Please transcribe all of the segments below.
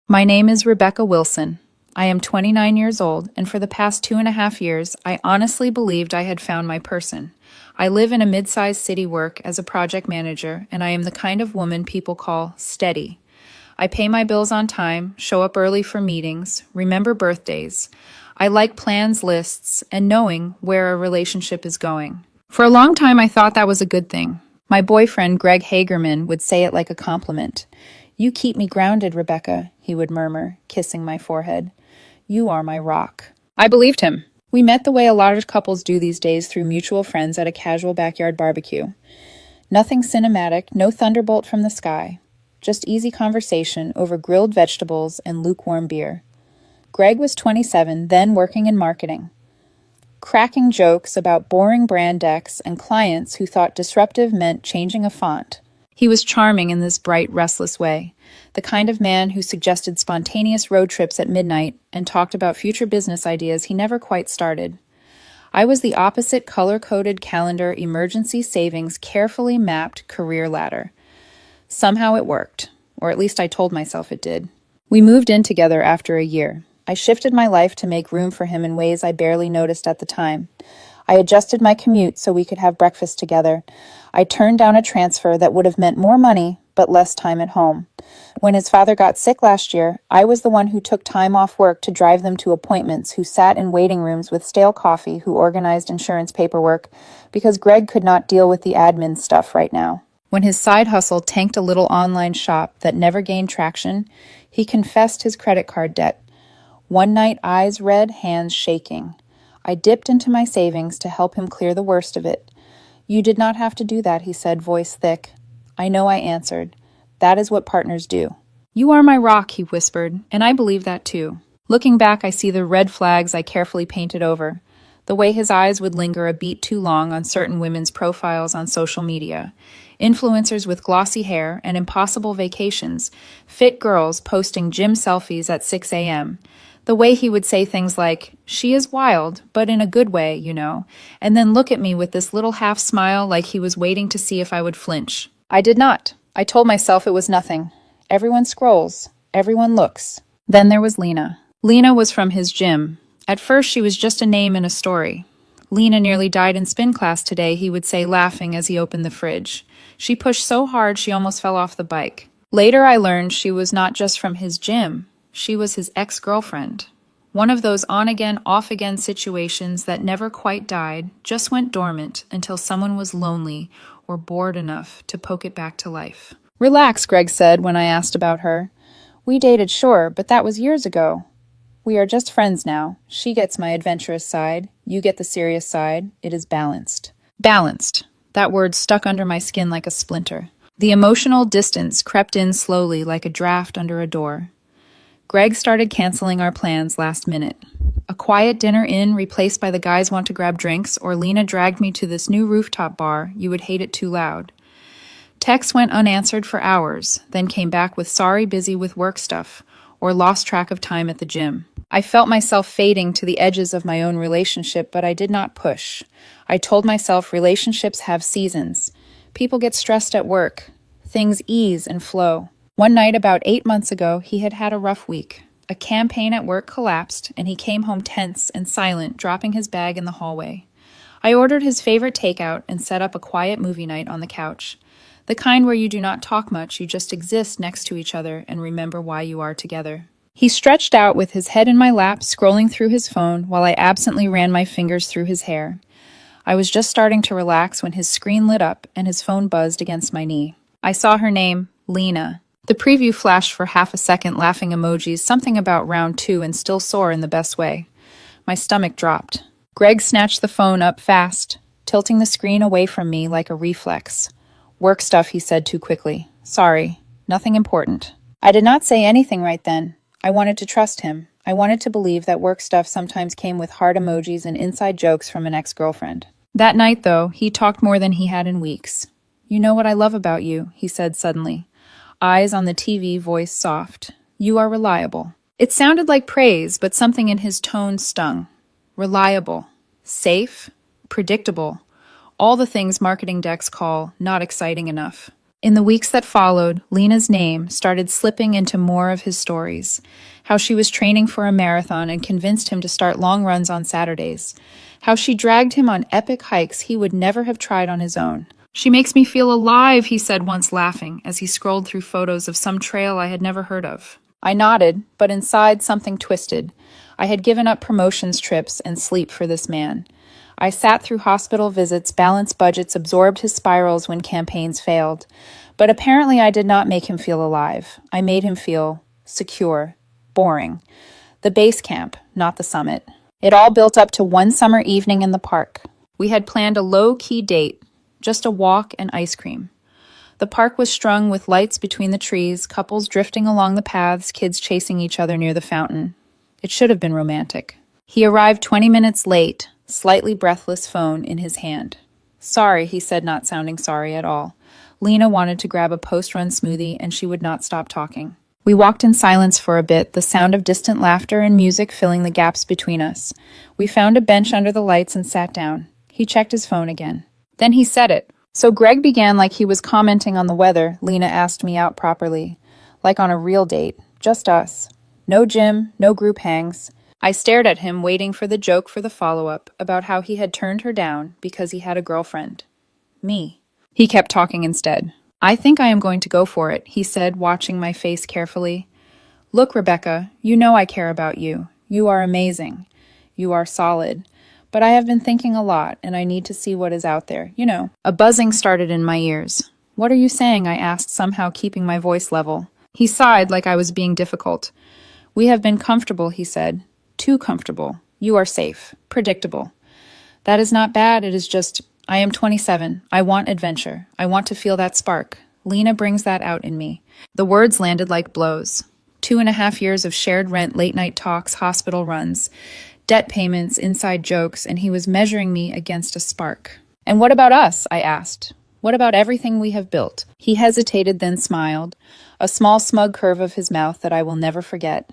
My name is Rebecca Wilson. I am 29 years old, and for the past 2.5 years, I honestly believed I had found my person. I live in a mid-sized city, work as a project manager, and I am the kind of woman people call steady. I pay my bills on time, show up early for meetings, remember birthdays. I like plans, lists, and knowing where a relationship is going. For a long time, I thought that was a good thing. My boyfriend, Greg Hagerman, would say it like a compliment. "You keep me grounded, Rebecca," he would murmur, kissing my forehead. "You are my rock." I believed him. We met the way a lot of couples do these days, through mutual friends at a casual backyard barbecue. Nothing cinematic, no thunderbolt from the sky. Just easy conversation over grilled vegetables and lukewarm beer. Greg was 27, then working in marketing, cracking jokes about boring brand decks and clients who thought disruptive meant changing a font. He was charming in this bright, restless way, the kind of man who suggested spontaneous road trips at midnight and talked about future business ideas he never quite started. I was the opposite color-coded calendar, emergency savings, carefully mapped career ladder. Somehow it worked, or at least I told myself it did. We moved in together after a year. I shifted my life to make room for him in ways I barely noticed at the time. I adjusted my commute so we could have breakfast together. I turned down a transfer that would have meant more money, but less time at home. When his father got sick last year, I was the one who took time off work to drive them to appointments, who sat in waiting rooms with stale coffee, who organized insurance paperwork, because Greg could not deal with the admin stuff right now. When his side hustle tanked a little online shop that never gained traction, he confessed his credit card debt. One night, eyes red, hands shaking. I dipped into my savings to help him clear the worst of it. "You did not have to do that," he said, voice thick. "I know," I answered. "That is what partners do." "You are my rock," he whispered, and I believe that too. Looking back, I see the red flags I carefully painted over. The way his eyes would linger a beat too long on certain women's profiles on social media. Influencers with glossy hair and impossible vacations. Fit girls posting gym selfies at 6 a.m. The way he would say things like, "She is wild, but in a good way, you know," and then look at me with this little half smile like he was waiting to see if I would flinch. I did not. I told myself it was nothing. Everyone scrolls. Everyone looks. Then there was Lena. Lena was from his gym. At first, she was just a name in a story. "Lena nearly died in spin class today," he would say, laughing as he opened the fridge. "She pushed so hard she almost fell off the bike." Later, I learned she was not just from his gym. She was his ex-girlfriend. One of those on-again, off-again situations that never quite died, just went dormant until someone was lonely or bored enough to poke it back to life. "Relax," Greg said when I asked about her. "We dated, sure, but that was years ago. We are just friends now. She gets my adventurous side. You get the serious side. It is balanced." Balanced. That word stuck under my skin like a splinter. The emotional distance crept in slowly like a draft under a door. Greg started canceling our plans last minute. A quiet dinner in replaced by the guys want to grab drinks, or Lena dragged me to this new rooftop bar, you would hate it too loud. Texts went unanswered for hours, then came back with "sorry, busy with work stuff," or lost track of time at the gym. I felt myself fading to the edges of my own relationship, but I did not push. I told myself relationships have seasons. People get stressed at work. Things ease and flow. One night about 8 months ago, he had had a rough week. A campaign at work collapsed, and he came home tense and silent, dropping his bag in the hallway. I ordered his favorite takeout and set up a quiet movie night on the couch. The kind where you do not talk much, you just exist next to each other and remember why you are together. He stretched out with his head in my lap, scrolling through his phone while I absently ran my fingers through his hair. I was just starting to relax when his screen lit up and his phone buzzed against my knee. I saw her name, Lena. The preview flashed for half a second, laughing emojis, something about round 2 and still sore in the best way. My stomach dropped. Greg snatched the phone up fast, tilting the screen away from me like a reflex. "Work stuff," he said too quickly. "Sorry, nothing important." I did not say anything right then. I wanted to trust him. I wanted to believe that work stuff sometimes came with heart emojis and inside jokes from an ex-girlfriend. That night, though, he talked more than he had in weeks. "You know what I love about you," he said suddenly. Eyes on the TV, voice soft. "You are reliable." It sounded like praise, but something in his tone stung. Reliable. Safe. Predictable. All the things marketing decks call not exciting enough. In the weeks that followed, Lena's name started slipping into more of his stories. How she was training for a marathon and convinced him to start long runs on Saturdays. How she dragged him on epic hikes he would never have tried on his own. "She makes me feel alive," he said once, laughing, as he scrolled through photos of some trail I had never heard of. I nodded, but inside something twisted. I had given up promotions trips and sleep for this man. I sat through hospital visits, balanced budgets, absorbed his spirals when campaigns failed. But apparently I did not make him feel alive. I made him feel secure, boring. The base camp, not the summit. It all built up to one summer evening in the park. We had planned a low-key date, just a walk and ice cream. The park was strung with lights between the trees, couples drifting along the paths, kids chasing each other near the fountain. It should have been romantic. He arrived 20 minutes late, slightly breathless, phone in his hand. "Sorry," he said, not sounding sorry at all. Lena wanted to grab a post-run smoothie, and she would not stop talking. We walked in silence for a bit, the sound of distant laughter and music filling the gaps between us. We found a bench under the lights and sat down. He checked his phone again. Then he said it. "So Greg began like he was commenting on the weather," Lena asked me out properly. "Like on a real date. Just us. No gym, no group hangs." I stared at him, waiting for the joke for the follow-up about how he had turned her down because he had a girlfriend. Me. He kept talking instead. "I think I am going to go for it," he said, watching my face carefully. "Look, Rebecca, you know I care about you. You are amazing. You are solid. But I have been thinking a lot, and I need to see what is out there, you know." A buzzing started in my ears. "What are you saying?" I asked, somehow keeping my voice level. He sighed like I was being difficult. "We have been comfortable," he said. "Too comfortable. You are safe. Predictable. That is not bad, it is just, I am 27. I want adventure. I want to feel that spark. Lena brings that out in me." The words landed like blows. 2.5 years of shared rent, late-night talks, hospital runs, debt payments, inside jokes, and he was measuring me against a spark. "And what about us?" I asked. "What about everything we have built?" He hesitated, then smiled, a small smug curve of his mouth that I will never forget.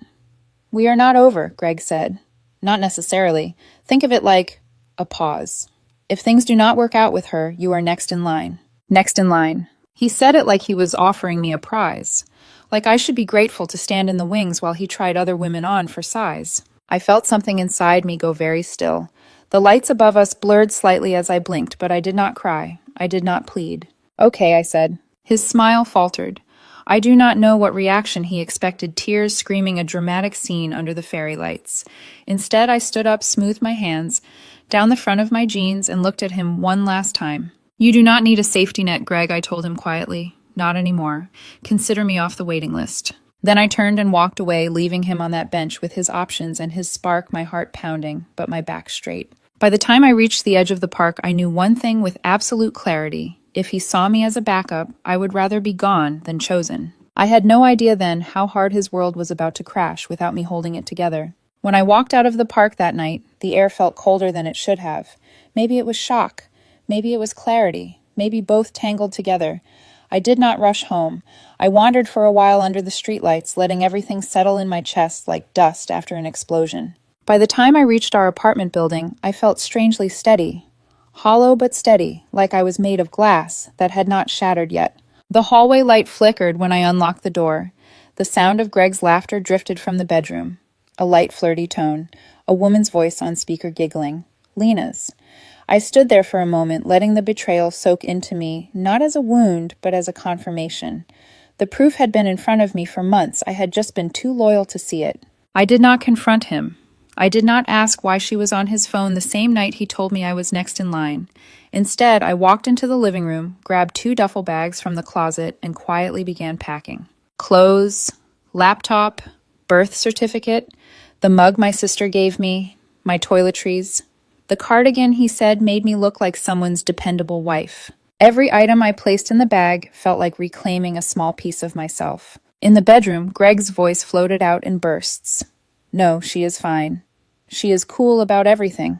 "We are not over," Greg said. "Not necessarily. Think of it like a pause. If things do not work out with her, you are next in line." Next in line. He said it like he was offering me a prize. Like I should be grateful to stand in the wings while he tried other women on for size. I felt something inside me go very still. The lights above us blurred slightly as I blinked, but I did not cry. I did not plead. "Okay," I said. His smile faltered. I do not know what reaction he expected, tears screaming a dramatic scene under the fairy lights. Instead, I stood up, smoothed my hands down the front of my jeans, and looked at him one last time. "You do not need a safety net, Greg," I told him quietly. "Not anymore. Consider me off the waiting list." Then I turned and walked away, leaving him on that bench with his options and his spark, my heart pounding, but my back straight. By the time I reached the edge of the park, I knew one thing with absolute clarity. If he saw me as a backup, I would rather be gone than chosen. I had no idea then how hard his world was about to crash without me holding it together. When I walked out of the park that night, the air felt colder than it should have. Maybe it was shock. Maybe it was clarity. Maybe both tangled together. I did not rush home. I wandered for a while under the streetlights, letting everything settle in my chest like dust after an explosion. By the time I reached our apartment building, I felt strangely steady. Hollow but steady, like I was made of glass that had not shattered yet. The hallway light flickered when I unlocked the door. The sound of Greg's laughter drifted from the bedroom. A light, flirty tone. A woman's voice on speaker giggling. Lena's. I stood there for a moment, letting the betrayal soak into me, not as a wound, but as a confirmation. The proof had been in front of me for months. I had just been too loyal to see it. I did not confront him. I did not ask why she was on his phone the same night he told me I was next in line. Instead, I walked into the living room, grabbed 2 duffel bags from the closet, and quietly began packing. Clothes, laptop, birth certificate, the mug my sister gave me, my toiletries. The cardigan, he said, made me look like someone's dependable wife. Every item I placed in the bag felt like reclaiming a small piece of myself. In the bedroom, Greg's voice floated out in bursts. "No, she is fine. She is cool about everything."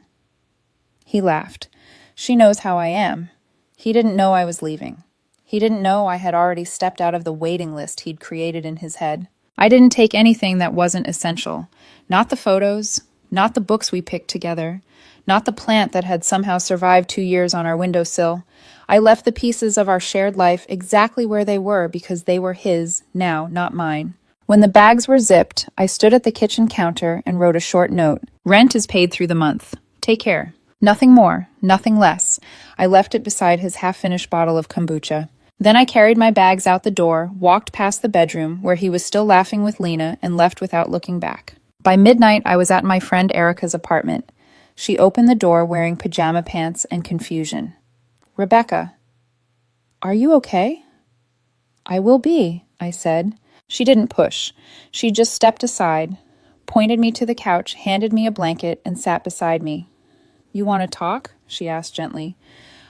He laughed. "She knows how I am." He didn't know I was leaving. He didn't know I had already stepped out of the waiting list he'd created in his head. I didn't take anything that wasn't essential. Not the photos, not the books we picked together, not the plant that had somehow survived 2 years on our windowsill. I left the pieces of our shared life exactly where they were because they were his now, not mine. When the bags were zipped, I stood at the kitchen counter and wrote a short note. Rent is paid through the month. Take care. Nothing more, nothing less. I left it beside his half-finished bottle of kombucha. Then I carried my bags out the door, walked past the bedroom where he was still laughing with Lena, and left without looking back. By midnight, I was at my friend Erica's apartment. She opened the door wearing pajama pants and confusion. "Rebecca, are you okay?" "I will be," I said. She didn't push. She just stepped aside, pointed me to the couch, handed me a blanket, and sat beside me. "You want to talk?" she asked gently.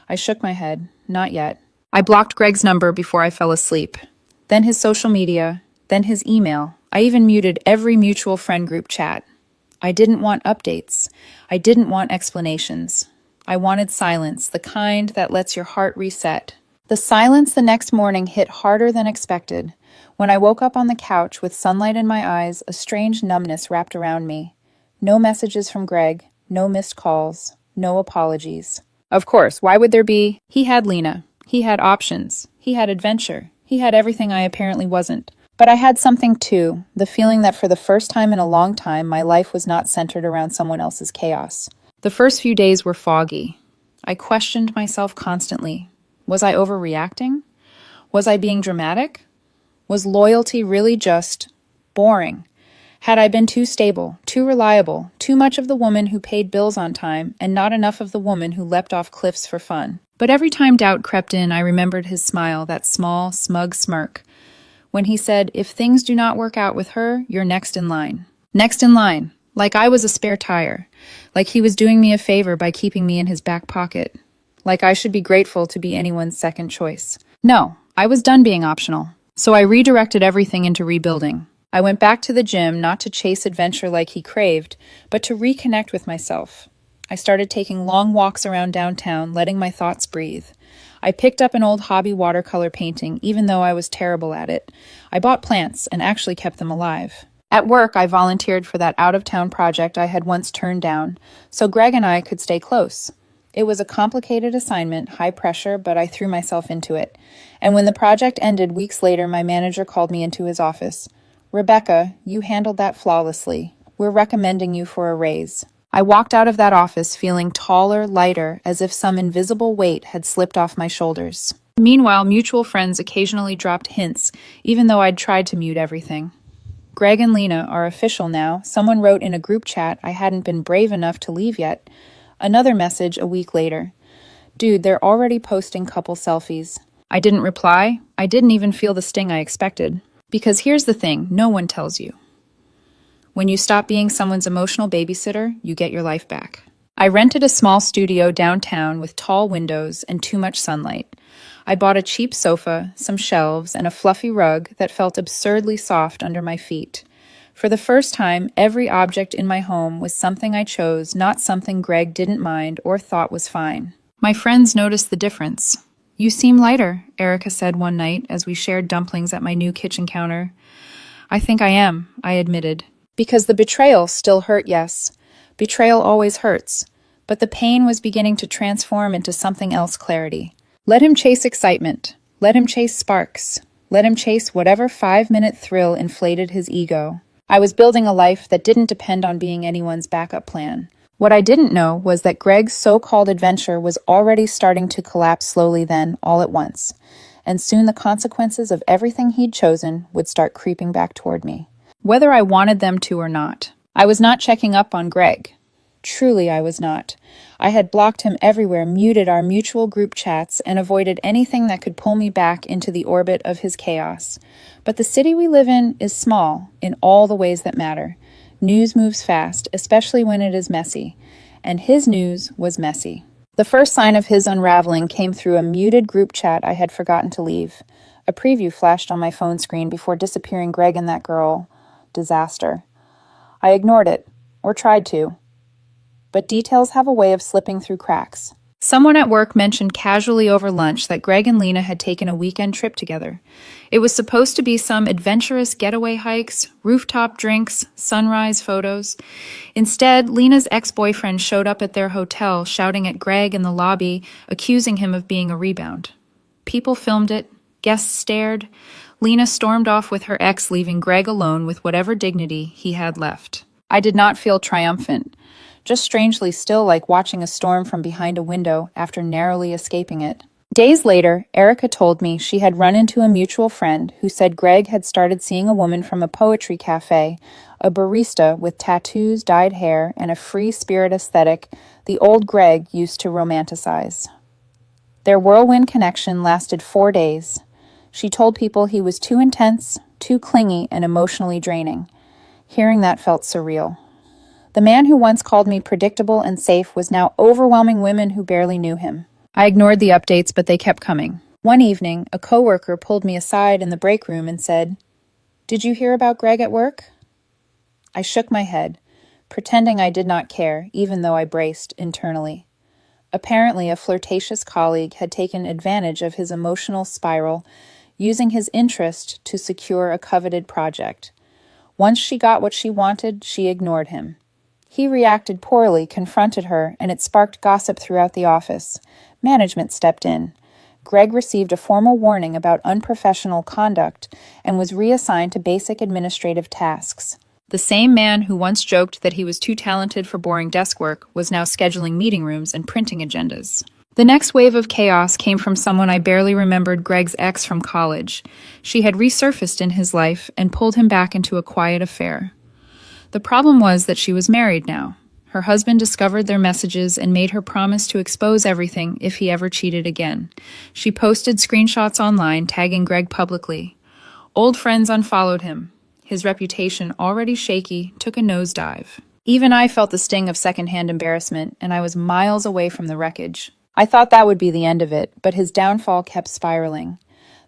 I shook my head. Not yet. I blocked Greg's number before I fell asleep. Then his social media, then his email. I even muted every mutual friend group chat. I didn't want updates. I didn't want explanations. I wanted silence, the kind that lets your heart reset. The silence the next morning hit harder than expected. When I woke up on the couch with sunlight in my eyes, a strange numbness wrapped around me. No messages from Greg, no missed calls, no apologies. Of course, why would there be? He had Lena. He had options. He had adventure. He had everything I apparently wasn't. But I had something too, the feeling that for the first time in a long time, my life was not centered around someone else's chaos. The first few days were foggy. I questioned myself constantly. Was I overreacting? Was I being dramatic? Was loyalty really just boring? Had I been too stable, too reliable, too much of the woman who paid bills on time, and not enough of the woman who leapt off cliffs for fun? But every time doubt crept in, I remembered his smile, that small, smug smirk, when he said, "If things do not work out with her, you're next in line." Next in line, like I was a spare tire, like he was doing me a favor by keeping me in his back pocket, like I should be grateful to be anyone's second choice. No, I was done being optional. So I redirected everything into rebuilding. I went back to the gym not to chase adventure like he craved, but to reconnect with myself. I started taking long walks around downtown, letting my thoughts breathe. I picked up an old hobby watercolor painting, even though I was terrible at it. I bought plants and actually kept them alive. At work, I volunteered for that out-of-town project I had once turned down, so Greg and I could stay close. It was a complicated assignment, high pressure, but I threw myself into it. And when the project ended weeks later, my manager called me into his office. "Rebecca, you handled that flawlessly. We're recommending you for a raise." I walked out of that office feeling taller, lighter, as if some invisible weight had slipped off my shoulders. Meanwhile, mutual friends occasionally dropped hints, even though I'd tried to mute everything. "Greg and Lena are official now," someone wrote in a group chat I hadn't been brave enough to leave yet. Another message a week later. "Dude, they're already posting couple selfies." I didn't reply. I didn't even feel the sting I expected. Because here's the thing, no one tells you. When you stop being someone's emotional babysitter, you get your life back. I rented a small studio downtown with tall windows and too much sunlight. I bought a cheap sofa, some shelves, and a fluffy rug that felt absurdly soft under my feet. For the first time, every object in my home was something I chose, not something Greg didn't mind or thought was fine. My friends noticed the difference. "You seem lighter," Erica said one night as we shared dumplings at my new kitchen counter. "I think I am," I admitted. Because the betrayal still hurt, yes. Betrayal always hurts. But the pain was beginning to transform into something else, clarity. Let him chase excitement. Let him chase sparks. Let him chase whatever 5-minute thrill inflated his ego. I was building a life that didn't depend on being anyone's backup plan. What I didn't know was that Greg's so-called adventure was already starting to collapse slowly then, all at once. And soon the consequences of everything he'd chosen would start creeping back toward me. Whether I wanted them to or not. I was not checking up on Greg. Truly, I was not. I had blocked him everywhere, muted our mutual group chats, and avoided anything that could pull me back into the orbit of his chaos. But the city we live in is small, in all the ways that matter. News moves fast, especially when it is messy. And his news was messy. The first sign of his unraveling came through a muted group chat I had forgotten to leave. A preview flashed on my phone screen before disappearing Greg and that girl. Disaster. I ignored it, or tried to. But details have a way of slipping through cracks. Someone at work mentioned casually over lunch that Greg and Lena had taken a weekend trip together. It was supposed to be some adventurous getaway hikes, rooftop drinks, sunrise photos. Instead, Lena's ex-boyfriend showed up at their hotel shouting at Greg in the lobby, accusing him of being a rebound. People filmed it, guests stared. Lena stormed off with her ex, leaving Greg alone with whatever dignity he had left. I did not feel triumphant, just strangely still like watching a storm from behind a window after narrowly escaping it. Days later, Erica told me she had run into a mutual friend who said Greg had started seeing a woman from a poetry cafe, a barista with tattoos, dyed hair, and a free spirit aesthetic the old Greg used to romanticize. Their whirlwind connection lasted 4 days. She told people he was too intense, too clingy, and emotionally draining. Hearing that felt surreal. The man who once called me predictable and safe was now overwhelming women who barely knew him. I ignored the updates, but they kept coming. One evening, a coworker pulled me aside in the break room and said, "Did you hear about Greg at work?" I shook my head, pretending I did not care, even though I braced internally. Apparently, a flirtatious colleague had taken advantage of his emotional spiral, using his interest to secure a coveted project. Once she got what she wanted, she ignored him. He reacted poorly, confronted her, and it sparked gossip throughout the office. Management stepped in. Greg received a formal warning about unprofessional conduct and was reassigned to basic administrative tasks. The same man who once joked that he was too talented for boring desk work was now scheduling meeting rooms and printing agendas. The next wave of chaos came from someone I barely remembered, Greg's ex from college. She had resurfaced in his life and pulled him back into a quiet affair. The problem was that she was married now. Her husband discovered their messages and made her promise to expose everything if he ever cheated again. She posted screenshots online, tagging Greg publicly. Old friends unfollowed him. His reputation, already shaky, took a nosedive. Even I felt the sting of secondhand embarrassment, and I was miles away from the wreckage. I thought that would be the end of it, but his downfall kept spiraling.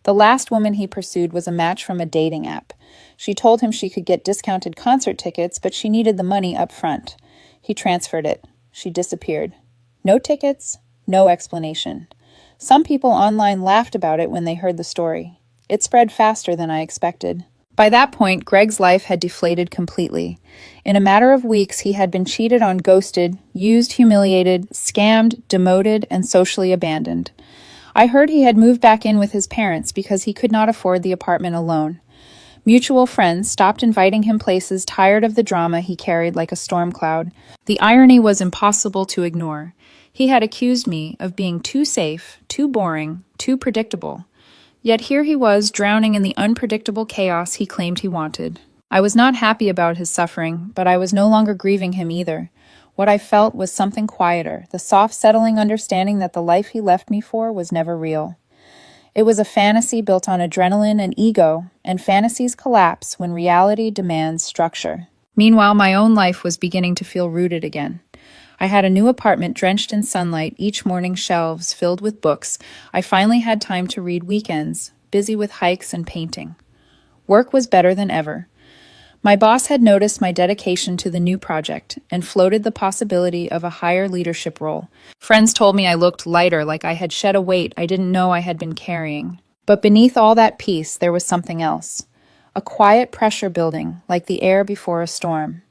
The last woman he pursued was a match from a dating app. She told him she could get discounted concert tickets, but she needed the money up front. He transferred it. She disappeared. No tickets, no explanation. Some people online laughed about it when they heard the story. It spread faster than I expected. By that point, Greg's life had deflated completely. In a matter of weeks, he had been cheated on, ghosted, used, humiliated, scammed, demoted, and socially abandoned. I heard he had moved back in with his parents because he could not afford the apartment alone. Mutual friends stopped inviting him places, tired of the drama he carried like a storm cloud. The irony was impossible to ignore. He had accused me of being too safe, too boring, too predictable. Yet here he was, drowning in the unpredictable chaos he claimed he wanted. I was not happy about his suffering, but I was no longer grieving him either. What I felt was something quieter, the soft, settling understanding that the life he left me for was never real. It was a fantasy built on adrenaline and ego, and fantasies collapse when reality demands structure. Meanwhile, my own life was beginning to feel rooted again. I had a new apartment drenched in sunlight, each morning shelves filled with books. I finally had time to read weekends, busy with hikes and painting. Work was better than ever. My boss had noticed my dedication to the new project and floated the possibility of a higher leadership role. Friends told me I looked lighter, like I had shed a weight I didn't know I had been carrying. But beneath all that peace, there was something else. A quiet pressure building, like the air before a storm.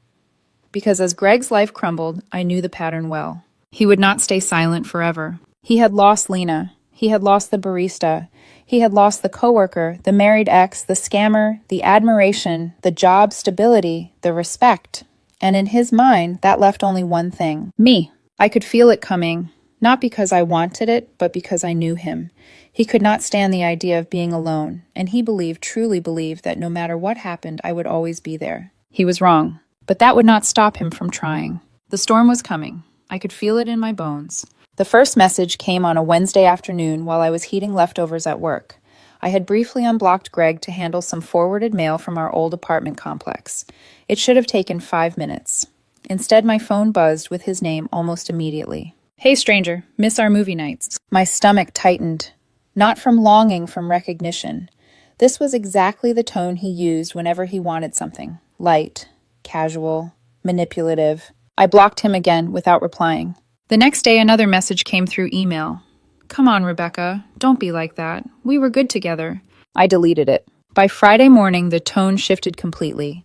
Because as Greg's life crumbled, I knew the pattern well. He would not stay silent forever. He had lost Lena. He had lost the barista. He had lost the coworker, the married ex, the scammer, the admiration, the job stability, the respect. And in his mind, that left only one thing: me. I could feel it coming, not because I wanted it, but because I knew him. He could not stand the idea of being alone, and he truly believed that no matter what happened, I would always be there. He was wrong, but that would not stop him from trying. The storm was coming. I could feel it in my bones. The first message came on a Wednesday afternoon while I was heating leftovers at work. I had briefly unblocked Greg to handle some forwarded mail from our old apartment complex. It should have taken 5 minutes. Instead, my phone buzzed with his name almost immediately. "Hey stranger, miss our movie nights." My stomach tightened, not from longing, from recognition. This was exactly the tone he used whenever he wanted something. Light, casual, manipulative. I blocked him again without replying. The next day, another message came through email. Come on, Rebecca, don't be like that. We were good together. I deleted it. By Friday morning, the tone shifted completely.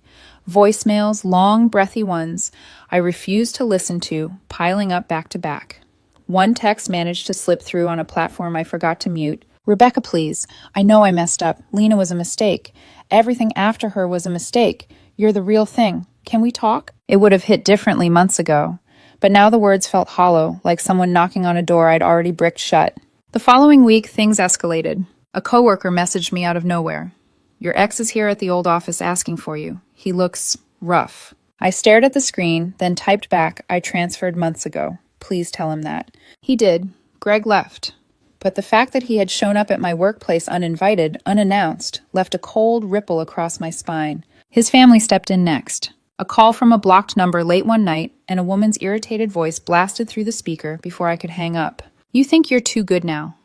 Voicemails, long, breathy ones, I refused to listen to, piling up back to back. One text managed to slip through on a platform I forgot to mute. Rebecca, please. I know I messed up. Lena was a mistake. Everything after her was a mistake. You're the real thing. Can we talk? It would have hit differently months ago. But now the words felt hollow, like someone knocking on a door I'd already bricked shut. The following week, things escalated. A coworker messaged me out of nowhere. Your ex is here at the old office asking for you. He looks rough. I stared at the screen, then typed back, I transferred months ago. Please tell him that. He did. Greg left. But the fact that he had shown up at my workplace uninvited, unannounced, left a cold ripple across my spine. His family stepped in next. A call from a blocked number late one night, and a woman's irritated voice blasted through the speaker before I could hang up. You think you're too good now.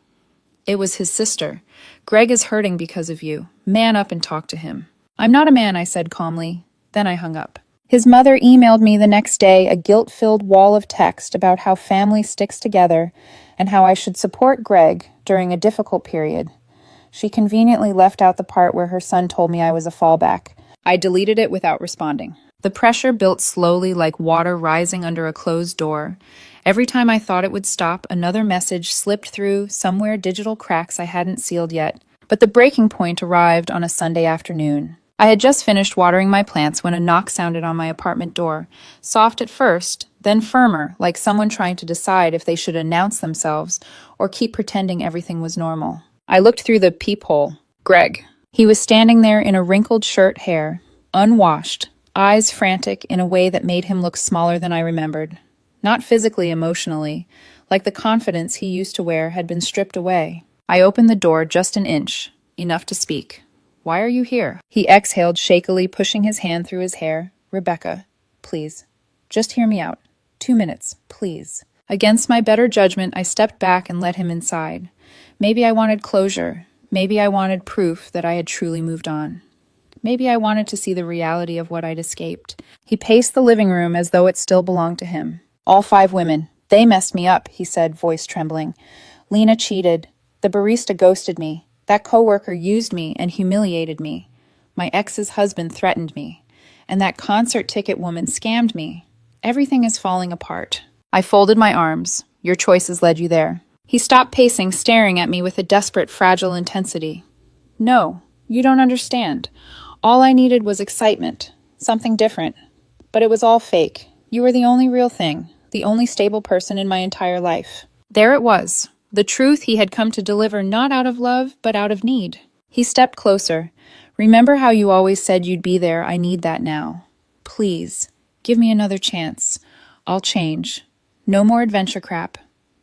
It was his sister. Greg is hurting because of you. Man up and talk to him. I'm not a man, I said calmly. Then I hung up. His mother emailed me the next day a guilt-filled wall of text about how family sticks together and how I should support Greg during a difficult period. She conveniently left out the part where her son told me I was a fallback. I deleted it without responding. The pressure built slowly like water rising under a closed door. Every time I thought it would stop, another message slipped through somewhere digital cracks I hadn't sealed yet. But the breaking point arrived on a Sunday afternoon. I had just finished watering my plants when a knock sounded on my apartment door, soft at first, then firmer, like someone trying to decide if they should announce themselves or keep pretending everything was normal. I looked through the peephole. Greg. He was standing there in a wrinkled shirt hair, unwashed, eyes frantic in a way that made him look smaller than I remembered. Not physically, emotionally, like the confidence he used to wear had been stripped away. I opened the door just an inch, enough to speak. Why are you here? He exhaled shakily, pushing his hand through his hair. Rebecca, please. Just hear me out. 2 minutes, please. Against my better judgment, I stepped back and let him inside. Maybe I wanted closure. Maybe I wanted proof that I had truly moved on. Maybe I wanted to see the reality of what I'd escaped. He paced the living room as though it still belonged to him. All 5 women. They messed me up, he said, voice trembling. Lena cheated. The barista ghosted me. That coworker used me and humiliated me. My ex's husband threatened me. And that concert ticket woman scammed me. Everything is falling apart. I folded my arms. Your choices led you there. He stopped pacing, staring at me with a desperate, fragile intensity. No, you don't understand. All I needed was excitement. Something different. But it was all fake. You were the only real thing. The only stable person in my entire life. There it was. The truth he had come to deliver not out of love, but out of need. He stepped closer. Remember how you always said you'd be there? I need that now. Please, give me another chance. I'll change. No more adventure crap.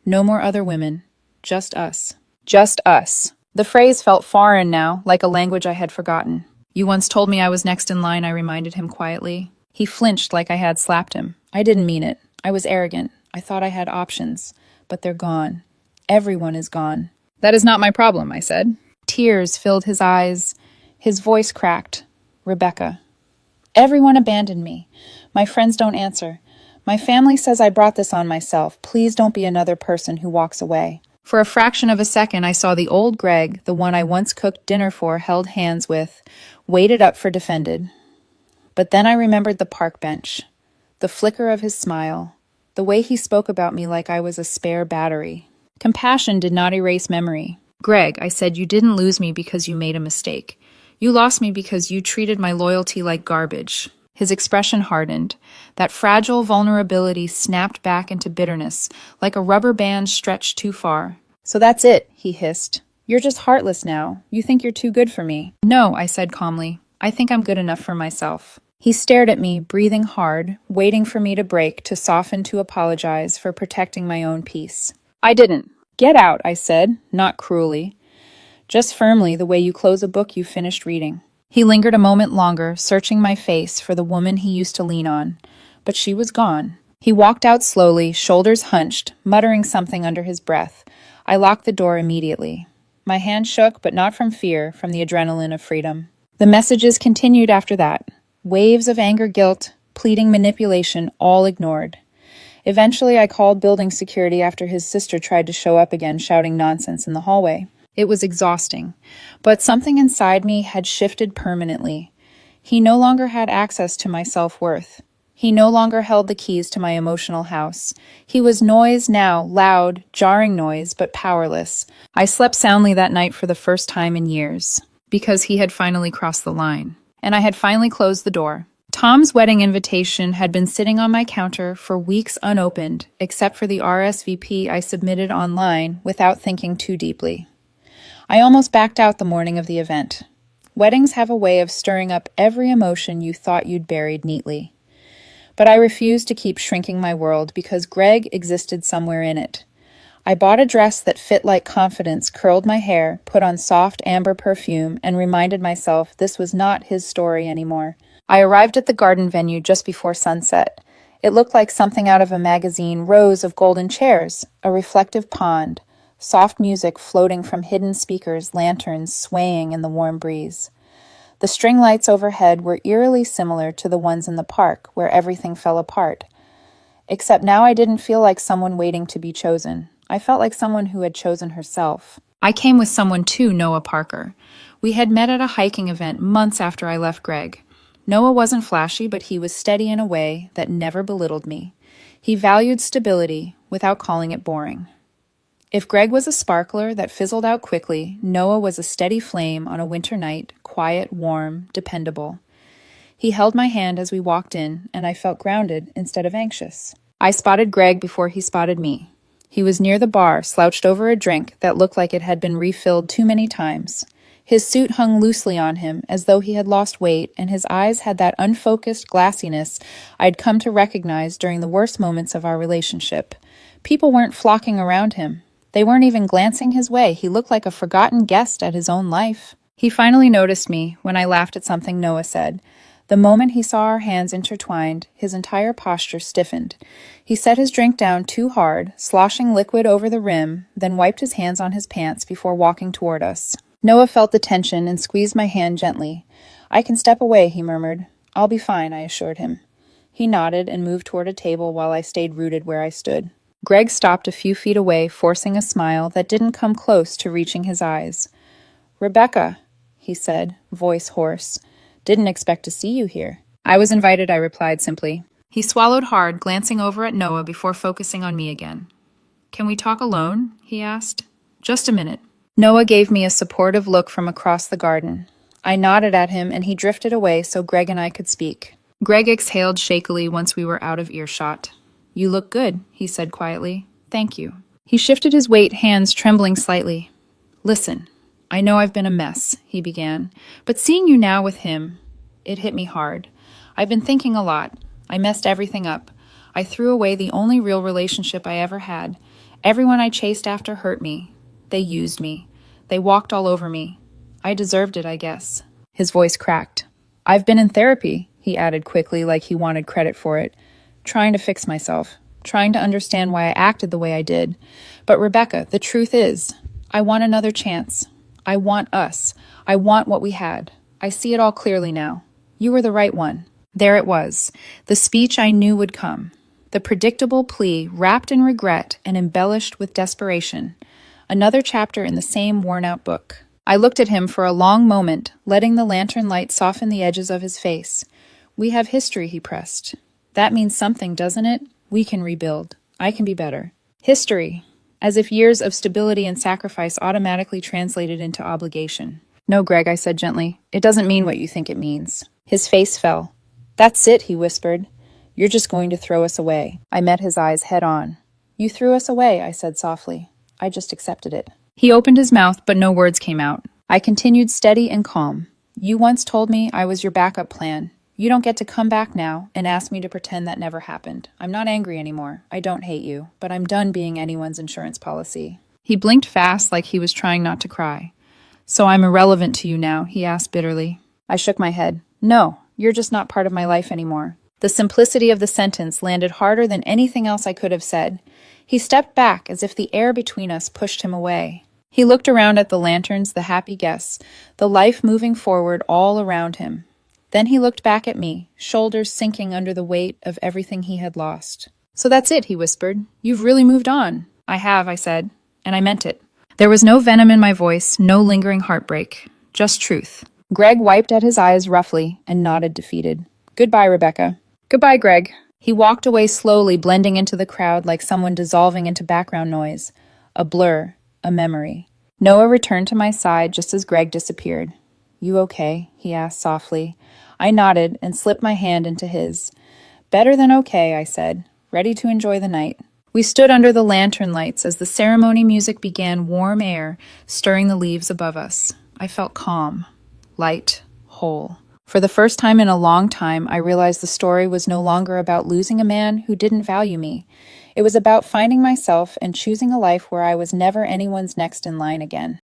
No more other women. Just us. Just us. The phrase felt foreign now, like a language I had forgotten. You once told me I was next in line, I reminded him quietly. He flinched like I had slapped him. I didn't mean it. I was arrogant. I thought I had options. But they're gone. Everyone is gone. That is not my problem, I said. Tears filled his eyes. His voice cracked. Rebecca. Everyone abandoned me. My friends don't answer. My family says I brought this on myself. Please don't be another person who walks away. For a fraction of a second, I saw the old Greg, the one I once cooked dinner for, held hands with, waited up for defended. But then I remembered the park bench, the flicker of his smile, the way he spoke about me like I was a spare battery. Compassion did not erase memory. Greg, I said, you didn't lose me because you made a mistake. You lost me because you treated my loyalty like garbage. His expression hardened. That fragile vulnerability snapped back into bitterness, like a rubber band stretched too far. So that's it, he hissed. You're just heartless now. You think you're too good for me. No, I said calmly. I think I'm good enough for myself. He stared at me, breathing hard, waiting for me to break, to soften, to apologize for protecting my own peace. I didn't. Get out, I said, not cruelly. Just firmly, the way you close a book you finished reading. He lingered a moment longer, searching my face for the woman he used to lean on. But she was gone. He walked out slowly, shoulders hunched, muttering something under his breath. I locked the door immediately. My hand shook, but not from fear, from the adrenaline of freedom. The messages continued after that. Waves of anger, guilt, pleading, manipulation, all ignored. Eventually, I called building security after his sister tried to show up again, shouting nonsense in the hallway. It was exhausting, but something inside me had shifted permanently. He no longer had access to my self-worth. He no longer held the keys to my emotional house. He was noise now, loud, jarring noise, but powerless. I slept soundly that night for the first time in years, because he had finally crossed the line, and I had finally closed the door. Tom's wedding invitation had been sitting on my counter for weeks unopened, except for the RSVP I submitted online without thinking too deeply. I almost backed out the morning of the event. Weddings have a way of stirring up every emotion you thought you'd buried neatly. But I refused to keep shrinking my world because Greg existed somewhere in it. I bought a dress that fit like confidence, curled my hair, put on soft amber perfume, and reminded myself this was not his story anymore. I arrived at the garden venue just before sunset. It looked like something out of a magazine, rows of golden chairs, a reflective pond, soft music floating from hidden speakers, lanterns swaying in the warm breeze. The string lights overhead were eerily similar to the ones in the park, where everything fell apart. Except now I didn't feel like someone waiting to be chosen. I felt like someone who had chosen herself. I came with someone too, Noah Parker. We had met at a hiking event months after I left Greg. Noah wasn't flashy, but he was steady in a way that never belittled me. He valued stability without calling it boring. If Greg was a sparkler that fizzled out quickly, Noah was a steady flame on a winter night, quiet, warm, dependable. He held my hand as we walked in, and I felt grounded instead of anxious. I spotted Greg before he spotted me. He was near the bar, slouched over a drink that looked like it had been refilled too many times. His suit hung loosely on him, as though he had lost weight, and his eyes had that unfocused glassiness I'd come to recognize during the worst moments of our relationship. People weren't flocking around him. They weren't even glancing his way. He looked like a forgotten guest at his own life. He finally noticed me when I laughed at something Noah said. The moment he saw our hands intertwined, his entire posture stiffened. He set his drink down too hard, sloshing liquid over the rim, then wiped his hands on his pants before walking toward us. Noah felt the tension and squeezed my hand gently. "I can step away," he murmured. "I'll be fine," I assured him. He nodded and moved toward a table while I stayed rooted where I stood. Greg stopped a few feet away, forcing a smile that didn't come close to reaching his eyes. "Rebecca," he said, voice hoarse. "Didn't expect to see you here." "I was invited," I replied simply. He swallowed hard, glancing over at Noah before focusing on me again. "Can we talk alone?" he asked. "Just a minute." Noah gave me a supportive look from across the garden. I nodded at him, and he drifted away so Greg and I could speak. Greg exhaled shakily once we were out of earshot. "You look good," he said quietly. "Thank you." He shifted his weight, hands trembling slightly. "Listen, I know I've been a mess," he began, "but seeing you now with him, it hit me hard. I've been thinking a lot. I messed everything up. I threw away the only real relationship I ever had. Everyone I chased after hurt me. They used me. They walked all over me. I deserved it, I guess." His voice cracked. "I've been in therapy," he added quickly, like he wanted credit for it. "Trying to fix myself. Trying to understand why I acted the way I did. But Rebecca, the truth is, I want another chance. I want us. I want what we had. I see it all clearly now. You were the right one." There it was, the speech I knew would come. The predictable plea wrapped in regret and embellished with desperation. Another chapter in the same worn-out book. I looked at him for a long moment, letting the lantern light soften the edges of his face. "We have history," he pressed. "That means something, doesn't it? We can rebuild. I can be better." History, as if years of stability and sacrifice automatically translated into obligation. "No, Greg," I said gently. "It doesn't mean what you think it means." His face fell. "That's it," he whispered. "You're just going to throw us away." I met his eyes head on. "You threw us away," I said softly. "I just accepted it." He opened his mouth, but no words came out. I continued steady and calm. "You once told me I was your backup plan. You don't get to come back now and ask me to pretend that never happened. I'm not angry anymore. I don't hate you, but I'm done being anyone's insurance policy." He blinked fast like he was trying not to cry. "So I'm irrelevant to you now?" he asked bitterly. I shook my head. "No, you're just not part of my life anymore." The simplicity of the sentence landed harder than anything else I could have said. He stepped back as if the air between us pushed him away. He looked around at the lanterns, the happy guests, the life moving forward all around him. Then he looked back at me, shoulders sinking under the weight of everything he had lost. So that's it, he whispered. You've really moved on. I have, I said, and I meant it. There was no venom in my voice, no lingering heartbreak, just truth. Greg wiped at his eyes roughly and nodded defeated. Goodbye, Rebecca. Goodbye, Greg. He walked away slowly, blending into the crowd like someone dissolving into background noise. A blur, a memory. Noah returned to my side just as Greg disappeared. You okay? He asked softly. I nodded and slipped my hand into his. Better than okay, I said, ready to enjoy the night. We stood under the lantern lights as the ceremony music began, warm air stirring the leaves above us. I felt calm, light, whole. For the first time in a long time, I realized the story was no longer about losing a man who didn't value me. It was about finding myself and choosing a life where I was never anyone's next in line again.